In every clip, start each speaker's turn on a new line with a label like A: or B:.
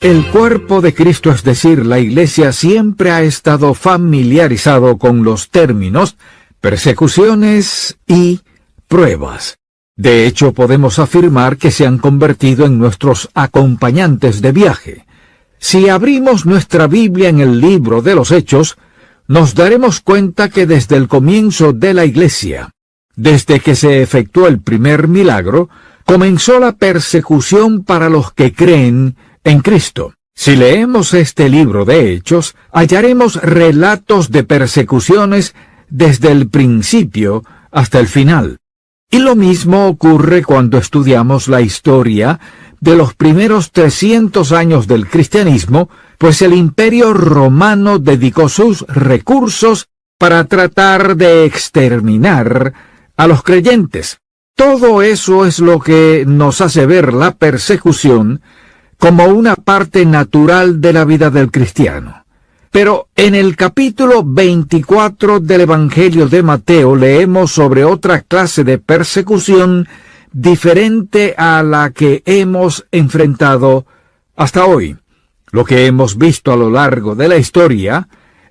A: El cuerpo de Cristo, es decir, la Iglesia, siempre ha estado familiarizado con los términos persecuciones y pruebas. De hecho, podemos afirmar que se han convertido en nuestros acompañantes de viaje. Si abrimos nuestra Biblia en el libro de los Hechos, nos daremos cuenta que desde el comienzo de la Iglesia, desde que se efectuó el primer milagro, comenzó la persecución para los que creen en Cristo. Si leemos este libro de Hechos, hallaremos relatos de persecuciones desde el principio hasta el final. Y lo mismo ocurre cuando estudiamos la historia de los primeros 300 años del cristianismo, pues el Imperio Romano dedicó sus recursos para tratar de exterminar a los creyentes. Todo eso es lo que nos hace ver la persecución como una parte natural de la vida del cristiano. Pero en el capítulo 24 del Evangelio de Mateo leemos sobre otra clase de persecución diferente a la que hemos enfrentado hasta hoy. Lo que hemos visto a lo largo de la historia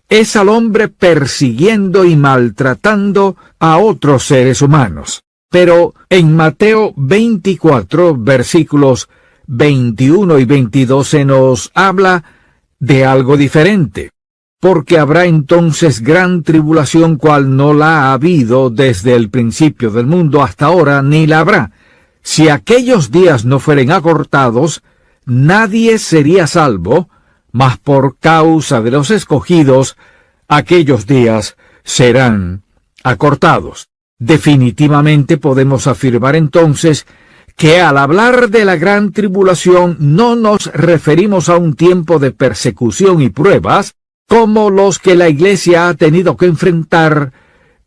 A: es al hombre persiguiendo y maltratando a otros seres humanos. Pero en Mateo 24, versículos 21 y 22 se nos habla de algo diferente, porque habrá entonces gran tribulación cual no la ha habido desde el principio del mundo hasta ahora, ni la habrá. Si aquellos días no fueren acortados, nadie sería salvo, mas por causa de los escogidos, aquellos días serán acortados. Definitivamente podemos afirmar entonces que al hablar de la gran tribulación no nos referimos a un tiempo de persecución y pruebas como los que la Iglesia ha tenido que enfrentar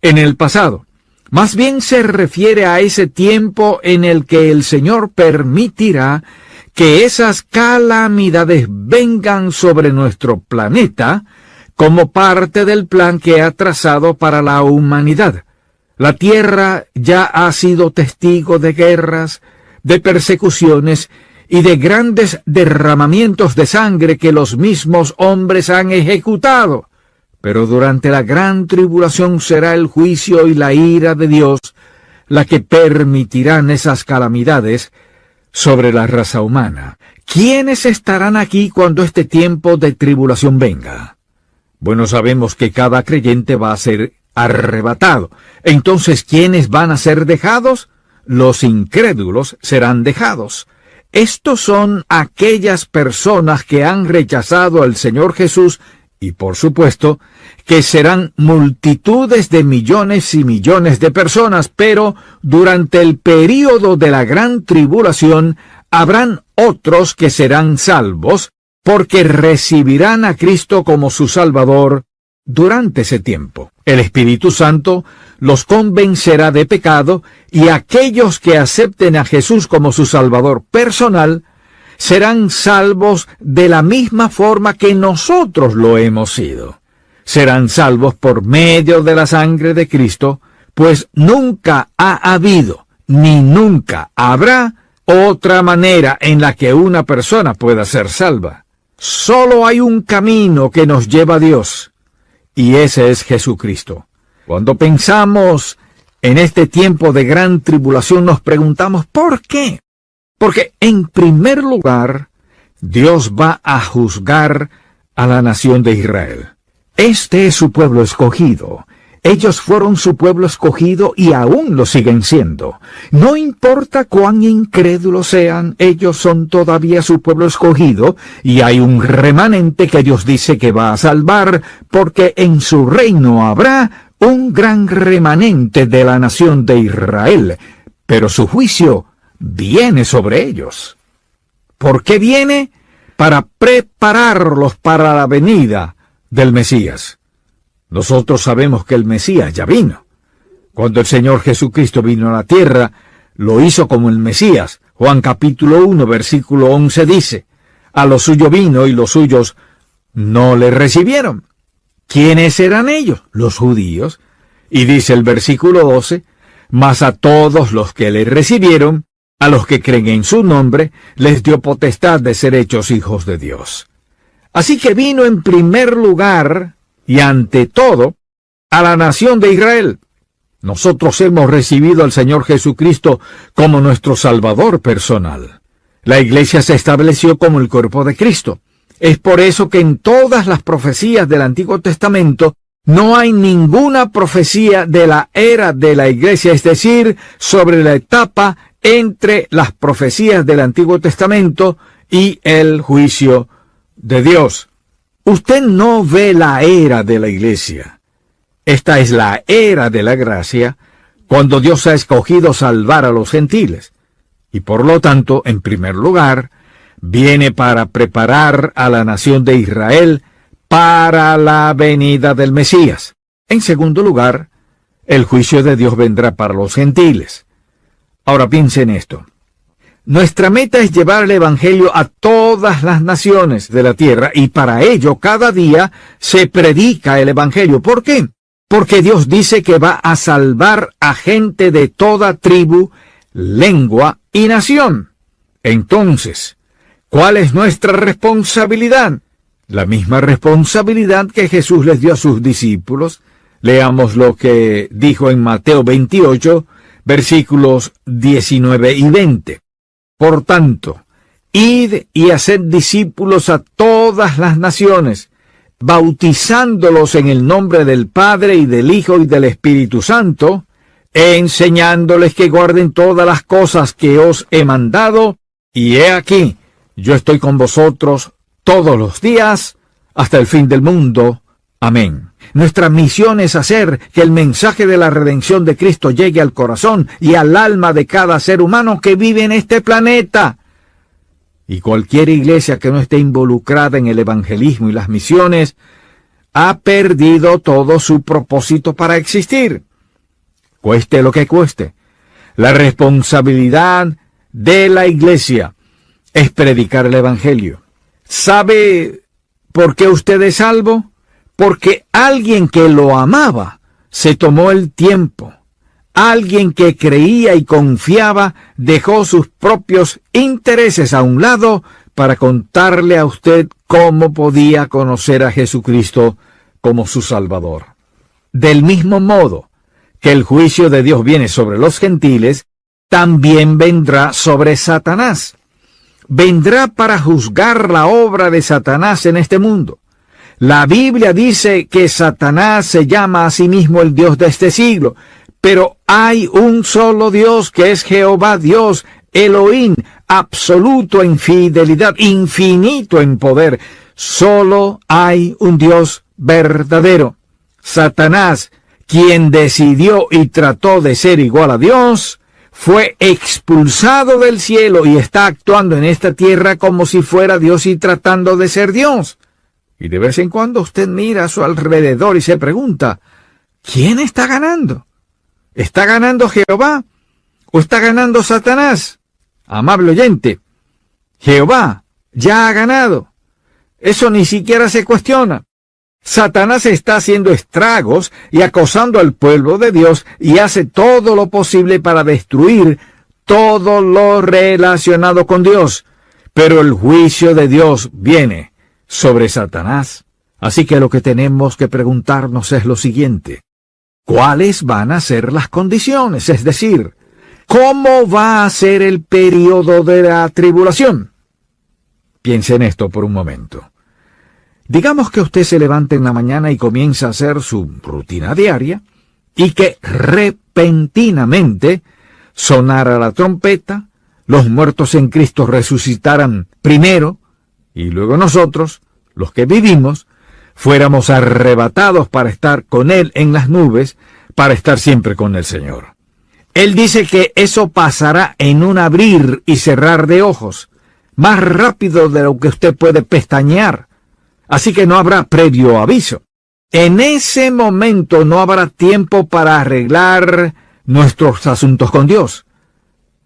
A: en el pasado. Más bien se refiere a ese tiempo en el que el Señor permitirá que esas calamidades vengan sobre nuestro planeta como parte del plan que ha trazado para la humanidad. La tierra ya ha sido testigo de guerras, de persecuciones y de grandes derramamientos de sangre que los mismos hombres han ejecutado. Pero durante la gran tribulación será el juicio y la ira de Dios la que permitirán esas calamidades sobre la raza humana. ¿Quiénes estarán aquí cuando este tiempo de tribulación venga? Bueno, sabemos que cada creyente va a ser arrebatado. Entonces, ¿quiénes van a ser dejados? Los incrédulos serán dejados. Estos son aquellas personas que han rechazado al Señor Jesús y, por supuesto, que serán multitudes de millones y millones de personas, pero durante el período de la gran tribulación habrán otros que serán salvos porque recibirán a Cristo como su Salvador durante ese tiempo. El Espíritu Santo los convencerá de pecado y aquellos que acepten a Jesús como su Salvador personal serán salvos de la misma forma que nosotros lo hemos sido. Serán salvos por medio de la sangre de Cristo, pues nunca ha habido ni nunca habrá otra manera en la que una persona pueda ser salva. Solo hay un camino que nos lleva a Dios, y ese es Jesucristo. Cuando pensamos en este tiempo de gran tribulación nos preguntamos ¿por qué? Porque en primer lugar, Dios va a juzgar a la nación de Israel. Este es su pueblo escogido. Ellos fueron su pueblo escogido y aún lo siguen siendo. No importa cuán incrédulos sean, ellos son todavía su pueblo escogido y hay un remanente que Dios dice que va a salvar, porque en su reino habrá un gran remanente de la nación de Israel. Pero su juicio viene sobre ellos. ¿Por qué viene? Para prepararlos para la venida del Mesías. Nosotros sabemos que el Mesías ya vino. Cuando el Señor Jesucristo vino a la tierra, lo hizo como el Mesías. Juan capítulo 1, versículo 11 dice, a lo suyo vino y los suyos no le recibieron. ¿Quiénes eran ellos? Los judíos. Y dice el versículo 12, mas a todos los que le recibieron, A los que creen en su nombre, les dio potestad de ser hechos hijos de Dios. Así que vino en primer lugar, y ante todo, a la nación de Israel. Nosotros hemos recibido al Señor Jesucristo como nuestro Salvador personal. La Iglesia se estableció como el cuerpo de Cristo. Es por eso que en todas las profecías del Antiguo Testamento no hay ninguna profecía de la era de la Iglesia, es decir, sobre la etapa entre las profecías del Antiguo Testamento y el juicio de Dios. Usted no ve la era de la Iglesia. Esta es la era de la gracia, cuando Dios ha escogido salvar a los gentiles. Y por lo tanto, en primer lugar, viene para preparar a la nación de Israel para la venida del Mesías. En segundo lugar, el juicio de Dios vendrá para los gentiles. Ahora piensen esto. Nuestra meta es llevar el Evangelio a todas las naciones de la tierra, y para ello cada día se predica el Evangelio. ¿Por qué? Porque Dios dice que va a salvar a gente de toda tribu, lengua y nación. Entonces, ¿cuál es nuestra responsabilidad? La misma responsabilidad que Jesús les dio a sus discípulos. Leamos lo que dijo en Mateo 28, versículos 19 y 20. Por tanto, id y haced discípulos a todas las naciones, bautizándolos en el nombre del Padre y del Hijo y del Espíritu Santo, enseñándoles que guarden todas las cosas que os he mandado, y he aquí, yo estoy con vosotros todos los días, hasta el fin del mundo. Amén. Nuestra misión es hacer que el mensaje de la redención de Cristo llegue al corazón y al alma de cada ser humano que vive en este planeta. Y cualquier iglesia que no esté involucrada en el evangelismo y las misiones ha perdido todo su propósito para existir. Cueste lo que cueste. La responsabilidad de la iglesia es predicar el evangelio. ¿Sabe por qué usted es salvo? Porque alguien que lo amaba se tomó el tiempo. Alguien que creía y confiaba dejó sus propios intereses a un lado para contarle a usted cómo podía conocer a Jesucristo como su Salvador. Del mismo modo que el juicio de Dios viene sobre los gentiles, también vendrá sobre Satanás. Vendrá para juzgar la obra de Satanás en este mundo. La Biblia dice que Satanás se llama a sí mismo el Dios de este siglo, pero hay un solo Dios que es Jehová Dios, Elohim, absoluto en fidelidad, infinito en poder. Solo hay un Dios verdadero. Satanás, quien decidió y trató de ser igual a Dios, fue expulsado del cielo y está actuando en esta tierra como si fuera Dios y tratando de ser Dios. Y de vez en cuando usted mira a su alrededor y se pregunta, ¿quién está ganando? ¿Está ganando Jehová o está ganando Satanás? Amable oyente, Jehová ya ha ganado. Eso ni siquiera se cuestiona. Satanás está haciendo estragos y acosando al pueblo de Dios y hace todo lo posible para destruir todo lo relacionado con Dios. Pero el juicio de Dios viene sobre Satanás. Así que lo que tenemos que preguntarnos es lo siguiente: ¿cuáles van a ser las condiciones? Es decir, ¿cómo va a ser el período de la tribulación? Piense en esto por un momento. Digamos que usted se levanta en la mañana y comienza a hacer su rutina diaria, y que repentinamente sonara la trompeta, los muertos en Cristo resucitaran primero, y luego nosotros, los que vivimos, fuéramos arrebatados para estar con Él en las nubes, para estar siempre con el Señor. Él dice que eso pasará en un abrir y cerrar de ojos, más rápido de lo que usted puede pestañear. Así que no habrá previo aviso. En ese momento no habrá tiempo para arreglar nuestros asuntos con Dios.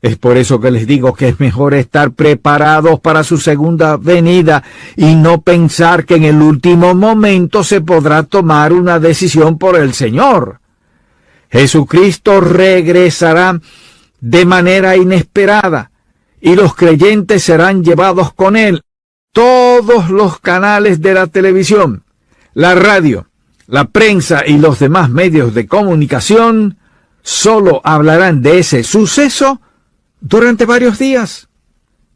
A: Es por eso que les digo que es mejor estar preparados para su segunda venida y no pensar que en el último momento se podrá tomar una decisión por el Señor. Jesucristo regresará de manera inesperada, y los creyentes serán llevados con él. Todos los canales de la televisión, la radio, la prensa y los demás medios de comunicación solo hablarán de ese suceso durante varios días.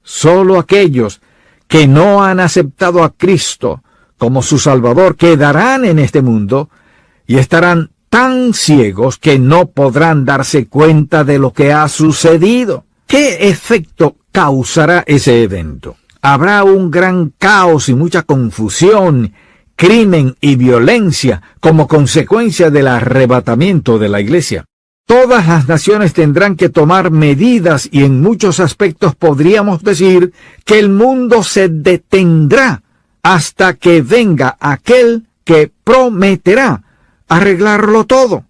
A: Solo aquellos que no han aceptado a Cristo como su Salvador quedarán en este mundo y estarán tan ciegos que no podrán darse cuenta de lo que ha sucedido. ¿Qué efecto causará ese evento? Habrá un gran caos y mucha confusión, crimen y violencia como consecuencia del arrebatamiento de la iglesia. Todas las naciones tendrán que tomar medidas y en muchos aspectos podríamos decir que el mundo se detendrá hasta que venga aquel que prometerá arreglarlo todo.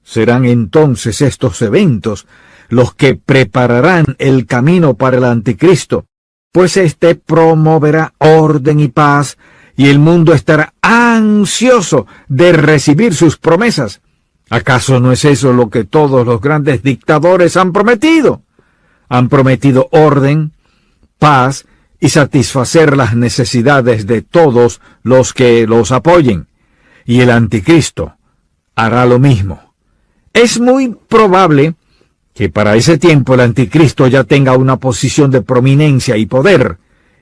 A: Serán entonces estos eventos los que prepararán el camino para el anticristo, pues éste promoverá orden y paz, y el mundo estará ansioso de recibir sus promesas. ¿Acaso no es eso lo que todos los grandes dictadores han prometido? Han prometido orden, paz y satisfacer las necesidades de todos los que los apoyen. Y el anticristo hará lo mismo. Es muy probable que para ese tiempo el anticristo ya tenga una posición de prominencia y poder,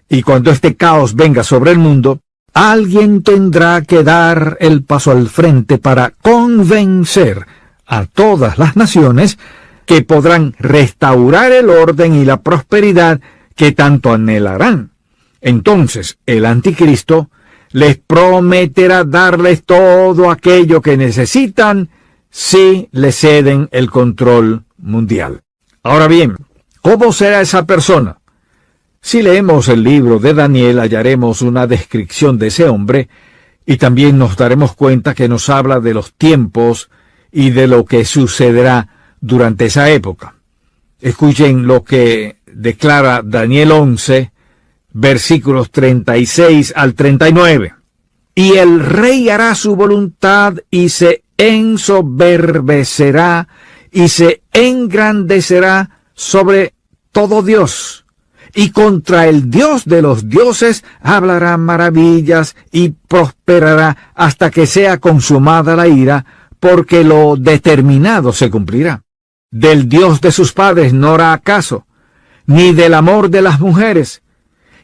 A: y cuando este caos venga sobre el mundo, alguien tendrá que dar el paso al frente para convencer a todas las naciones que podrán restaurar el orden y la prosperidad que tanto anhelarán. Entonces el anticristo les prometerá darles todo aquello que necesitan si le ceden el control mundial. Ahora bien, ¿cómo será esa persona? Si leemos el libro de Daniel, hallaremos una descripción de ese hombre y también nos daremos cuenta que nos habla de los tiempos y de lo que sucederá durante esa época. Escuchen lo que declara Daniel 11, versículos 36 al 39. Y el rey hará su voluntad y se ensoberbecerá y se engrandecerá sobre todo Dios, y contra el Dios de los dioses hablará maravillas y prosperará hasta que sea consumada la ira, porque lo determinado se cumplirá. Del Dios de sus padres no hará caso, ni del amor de las mujeres,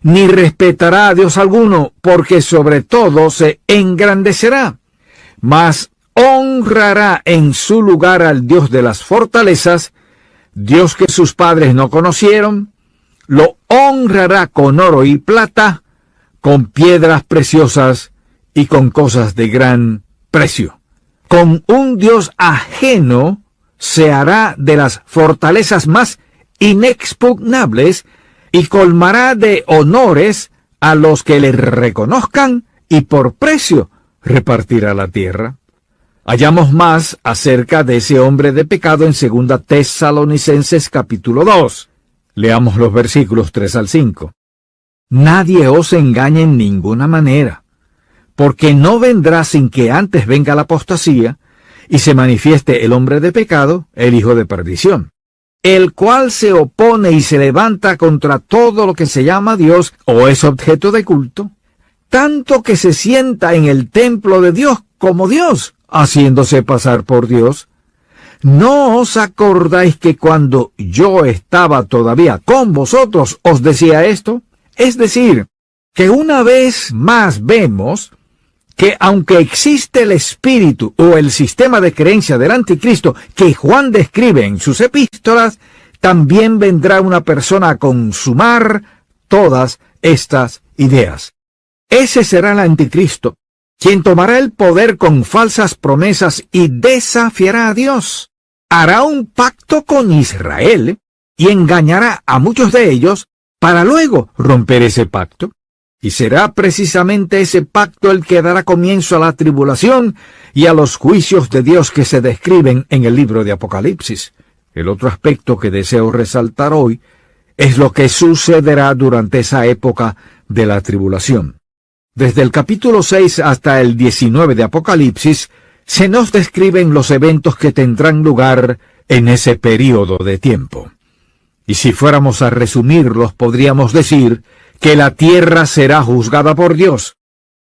A: ni respetará a Dios alguno, porque sobre todo se engrandecerá, mas honrará en su lugar al Dios de las fortalezas, Dios que sus padres no conocieron, lo honrará con oro y plata, con piedras preciosas y con cosas de gran precio. Con un Dios ajeno se hará de las fortalezas más inexpugnables y colmará de honores a los que le reconozcan y por precio repartirá la tierra. Hallamos más acerca de ese hombre de pecado en 2 Tesalonicenses capítulo 2. Leamos los versículos 3 al 5. Nadie os engañe en ninguna manera, porque no vendrá sin que antes venga la apostasía y se manifieste el hombre de pecado, el hijo de perdición, el cual se opone y se levanta contra todo lo que se llama Dios o es objeto de culto, tanto que se sienta en el templo de Dios como Dios, haciéndose pasar por Dios. ¿No os acordáis que cuando yo estaba todavía con vosotros os decía esto? Es decir, que una vez más vemos que aunque existe el espíritu o el sistema de creencia del anticristo que Juan describe en sus epístolas, también vendrá una persona a consumar todas estas ideas. Ese será el anticristo, quien tomará el poder con falsas promesas y desafiará a Dios. Hará un pacto con Israel y engañará a muchos de ellos para luego romper ese pacto. Y será precisamente ese pacto el que dará comienzo a la tribulación y a los juicios de Dios que se describen en el libro de Apocalipsis. El otro aspecto que deseo resaltar hoy es lo que sucederá durante esa época de la tribulación. Desde el capítulo 6 hasta el 19 de Apocalipsis, se nos describen los eventos que tendrán lugar en ese período de tiempo. Y si fuéramos a resumirlos, podríamos decir que la Tierra será juzgada por Dios.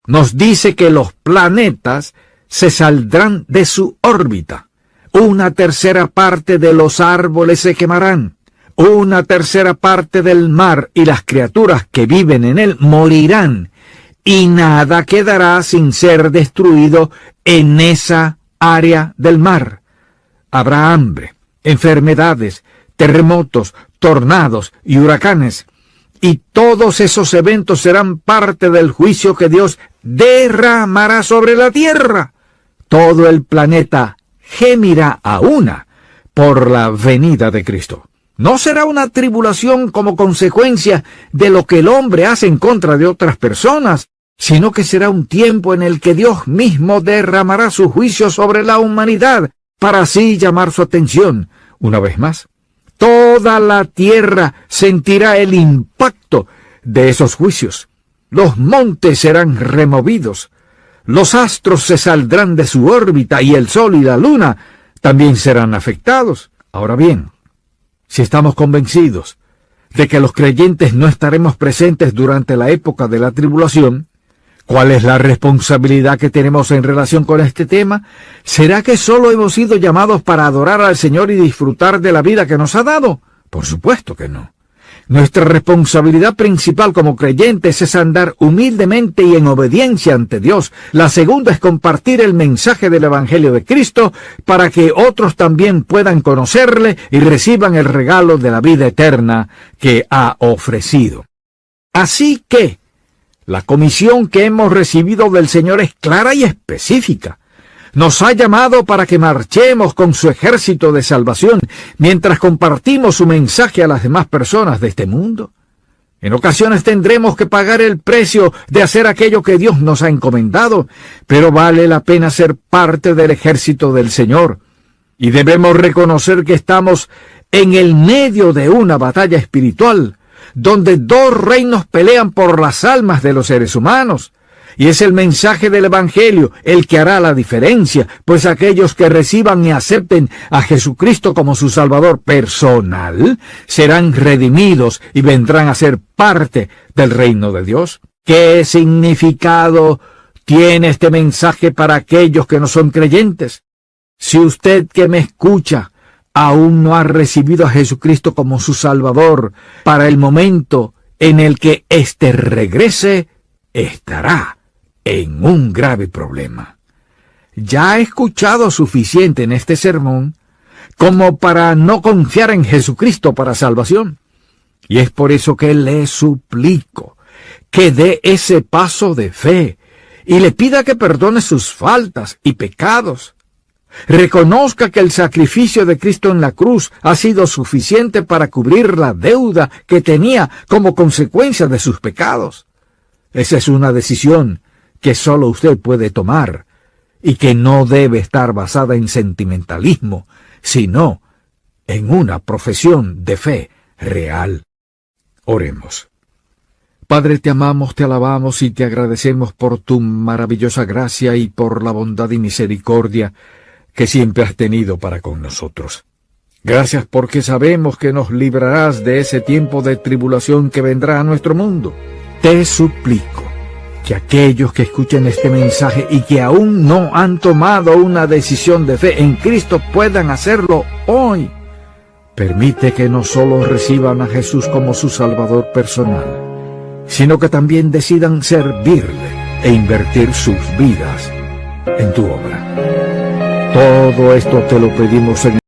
A: Nos dice que los planetas se saldrán de su órbita. Una tercera parte de los árboles se quemarán. Una tercera parte del mar y las criaturas que viven en él morirán. Y nada quedará sin ser destruido en esa área del mar. Habrá hambre, enfermedades, terremotos, tornados y huracanes. Y todos esos eventos serán parte del juicio que Dios derramará sobre la tierra. Todo el planeta gemirá a una por la venida de Cristo. No será una tribulación como consecuencia de lo que el hombre hace en contra de otras personas, sino que será un tiempo en el que Dios mismo derramará su juicio sobre la humanidad, para así llamar su atención. Una vez más, toda la tierra sentirá el impacto de esos juicios. Los montes serán removidos, los astros se saldrán de su órbita y el sol y la luna también serán afectados. Ahora bien, si estamos convencidos de que los creyentes no estaremos presentes durante la época de la tribulación, ¿cuál es la responsabilidad que tenemos en relación con este tema? ¿Será que solo hemos sido llamados para adorar al Señor y disfrutar de la vida que nos ha dado? Por supuesto que no. Nuestra responsabilidad principal como creyentes es andar humildemente y en obediencia ante Dios. La segunda es compartir el mensaje del Evangelio de Cristo para que otros también puedan conocerle y reciban el regalo de la vida eterna que ha ofrecido. Así que, la comisión que hemos recibido del Señor es clara y específica. Nos ha llamado para que marchemos con su ejército de salvación mientras compartimos su mensaje a las demás personas de este mundo. En ocasiones tendremos que pagar el precio de hacer aquello que Dios nos ha encomendado, pero vale la pena ser parte del ejército del Señor. Y debemos reconocer que estamos en el medio de una batalla espiritual, donde dos reinos pelean por las almas de los seres humanos. Y es el mensaje del Evangelio el que hará la diferencia, pues aquellos que reciban y acepten a Jesucristo como su Salvador personal serán redimidos y vendrán a ser parte del reino de Dios. ¿Qué significado tiene este mensaje para aquellos que no son creyentes? Si usted que me escucha aún no ha recibido a Jesucristo como su Salvador, para el momento en el que éste regrese, estará en un grave problema. Ya he escuchado suficiente en este sermón como para no confiar en Jesucristo para salvación. Y es por eso que le suplico que dé ese paso de fe y le pida que perdone sus faltas y pecados. Reconozca que el sacrificio de Cristo en la cruz ha sido suficiente para cubrir la deuda que tenía como consecuencia de sus pecados. Esa es una decisión que solo usted puede tomar y que no debe estar basada en sentimentalismo, sino en una profesión de fe real. Oremos. Padre, te amamos, te alabamos y te agradecemos por tu maravillosa gracia y por la bondad y misericordia que siempre has tenido para con nosotros. Gracias porque sabemos que nos librarás de ese tiempo de tribulación que vendrá a nuestro mundo. Te suplico que aquellos que escuchen este mensaje y que aún no han tomado una decisión de fe en Cristo puedan hacerlo hoy. Permite que no solo reciban a Jesús como su Salvador personal, sino que también decidan servirle e invertir sus vidas en tu obra. Todo esto te lo pedimos en